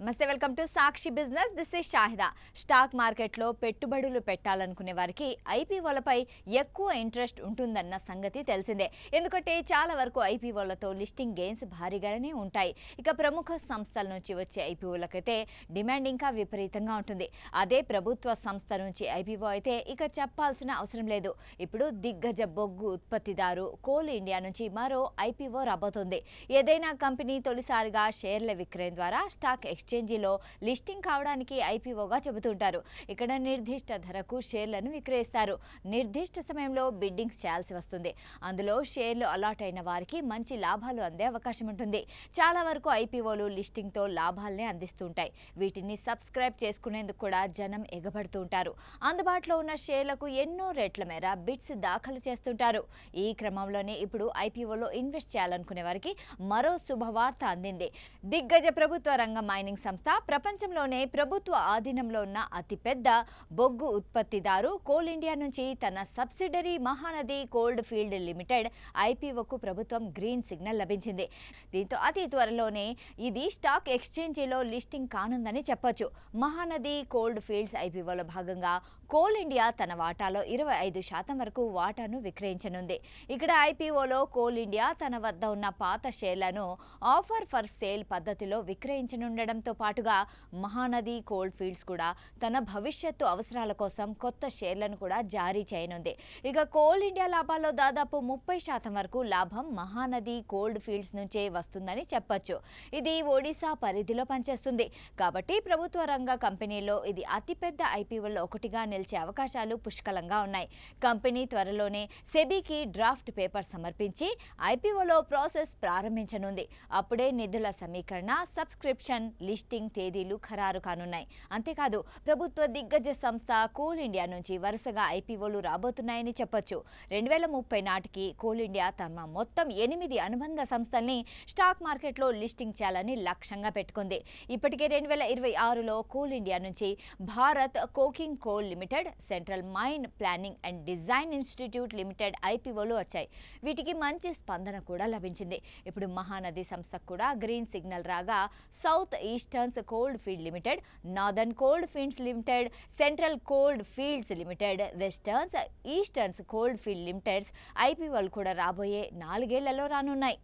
నమస్తే, welcome to Sakshi business. This is Shahida. Stock మార్కెట్లో పెట్టుబడులు పెట్టాలనుకునే వారికి ఐపీఓలపై ఎక్కువ ఇంట్రెస్ట్ ఉంటుందన్న సంగతి తెలిసిందే. ఎందుకంటే చాలా వరకు ఐపీఓలతో లిస్టింగ్ గెయిన్స్ భారీగానే ఉంటాయి. ఇక ప్రముఖ సంస్థల నుంచి వచ్చే ఐపీఓలకైతే డిమాండ్ ఇంకా విపరీతంగా ఉంటుంది. అదే ప్రభుత్వ సంస్థ నుంచి ఐపీఓ అయితే ఇక చెప్పాల్సిన అవసరం లేదు. ఇప్పుడు దిగ్గజ బొగ్గు ఉత్పత్తిదారు కోల్ ఇండియా నుంచి మరో ఐపీఓ రాబోతోంది. ఏదైనా కంపెనీ తొలిసారిగా షేర్ల విక్రయం ద్వారా స్టాక్ ఎక్స్చేంజీలో లిస్టింగ్ కావడానికి ఐపీఓగా చెబుతుంటారు. ఇక్కడ నిర్దిష్ట ధరకు షేర్లను విక్రయిస్తారు. నిర్దిష్ట సమయంలో బిడ్డింగ్స్ చేయాల్సి వస్తుంది. అందులో షేర్లు అలాట్ అయిన వారికి మంచి లాభాలు అందే అవకాశం ఉంటుంది. చాలా వరకు ఐపీఓలు లిస్టింగ్తో లాభాలనే అందిస్తుంటాయి. వీటిని సబ్స్క్రైబ్ చేసుకునేందుకు కూడా జనం ఎగబడుతూ ఉంటారు. అందుబాటులో ఉన్న షేర్లకు ఎన్నో రేట్ల మేర బిడ్స్ దాఖలు చేస్తుంటారు. ఈ క్రమంలోనే ఇప్పుడు ఐపీఓలో ఇన్వెస్ట్ చేయాలనుకునే వారికి మరో శుభవార్త అందింది. దిగ్గజ ప్రభుత్వ రంగ మైనింగ్ సంస్థ, ప్రపంచంలోనే ప్రభుత్వ ఆధీనంలో ఉన్న అతిపెద్ద బొగ్గు ఉత్పత్తిదారు కోల్ ఇండియా నుంచి తన subsidiary Mahanadi Coalfield Limited ఐపీఓకు ప్రభుత్వం గ్రీన్ సిగ్నల్ లభించింది. దీంతో అతి త్వరలోనే ఇది స్టాక్ ఎక్స్చేంజీలో లిస్టింగ్ కానుందని చెప్పొచ్చు. మహానది కోల్డ్ ఫీల్డ్స్ ఐపీఓలో భాగంగా కోల్ ఇండియా తన వాటాలో 25% వరకు వాటాను విక్రయించనుంది. ఇక్కడ ఐపీఓలో కోల్ ఇండియా తన వద్ద ఉన్న పాత షేర్లను ఆఫర్ ఫర్ సేల్ పద్ధతిలో విక్రయించనుండడంతో పాటుగా మహానది కోల్డ్ ఫీల్డ్స్ కూడా తన భవిష్యత్తు అవసరాల కోసం కొత్త షేర్లను కూడా జారీ చేయనుంది. ఇక కోల్ ఇండియా లాభాల్లో దాదాపు 30% వరకు లాభం మహానది కోల్డ్ ఫీల్డ్స్ నుంచే వస్తుందని చెప్పొచ్చు. ఇది ఒడిశా పరిధిలో పనిచేస్తుంది కాబట్టి ప్రభుత్వ రంగ కంపెనీలో ఇది అతిపెద్ద ఐపీఓల్లో ఒకటిగా నిలిచే అవకాశాలు పుష్కలంగా ఉన్నాయి. కంపెనీ త్వరలోనే సెబీకి డ్రాఫ్ట్ పేపర్ సమర్పించి ఐపీఓలో ప్రాసెస్ ప్రారంభించనుంది. అప్పుడే నిధుల సమీకరణ, సబ్స్క్రిప్షన్, లిస్టింగ్ తేదీలు ఖరారు కానున్నాయి. అంతేకాదు ప్రభుత్వ దిగ్గజ సంస్థ కోల్ ఇండియా నుంచి వరుసగా ఐపీఓలు రాబోతున్నాయని చెప్పొచ్చు. 2030 నాటికి కోల్ ఇండియా తమ మొత్తం 8 అనుబంధ సంస్థల్ని స్టాక్ మార్కెట్లో లిస్టింగ్ చేయాలని లక్ష్యంగా పెట్టుకుంది. ఇప్పటికే 2026లో కోల్ ఇండియా నుంచి Bharat coking coal limited, central mine planning and design institute limited ఐపీఓలు వచ్చాయి. వీటికి మంచి స్పందన కూడా లభించింది. ఇప్పుడు మహానది సంస్థకు కూడా గ్రీన్ సిగ్నల్ రాగా South Easterns Coalfield Limited, Northern Coalfields Limited, Central Coalfields Limited, Westerns, Easterns Coalfield Limiteds ఐపీఓలు కూడా రాబోయే 4 ఏళ్లలో రానున్నాయి.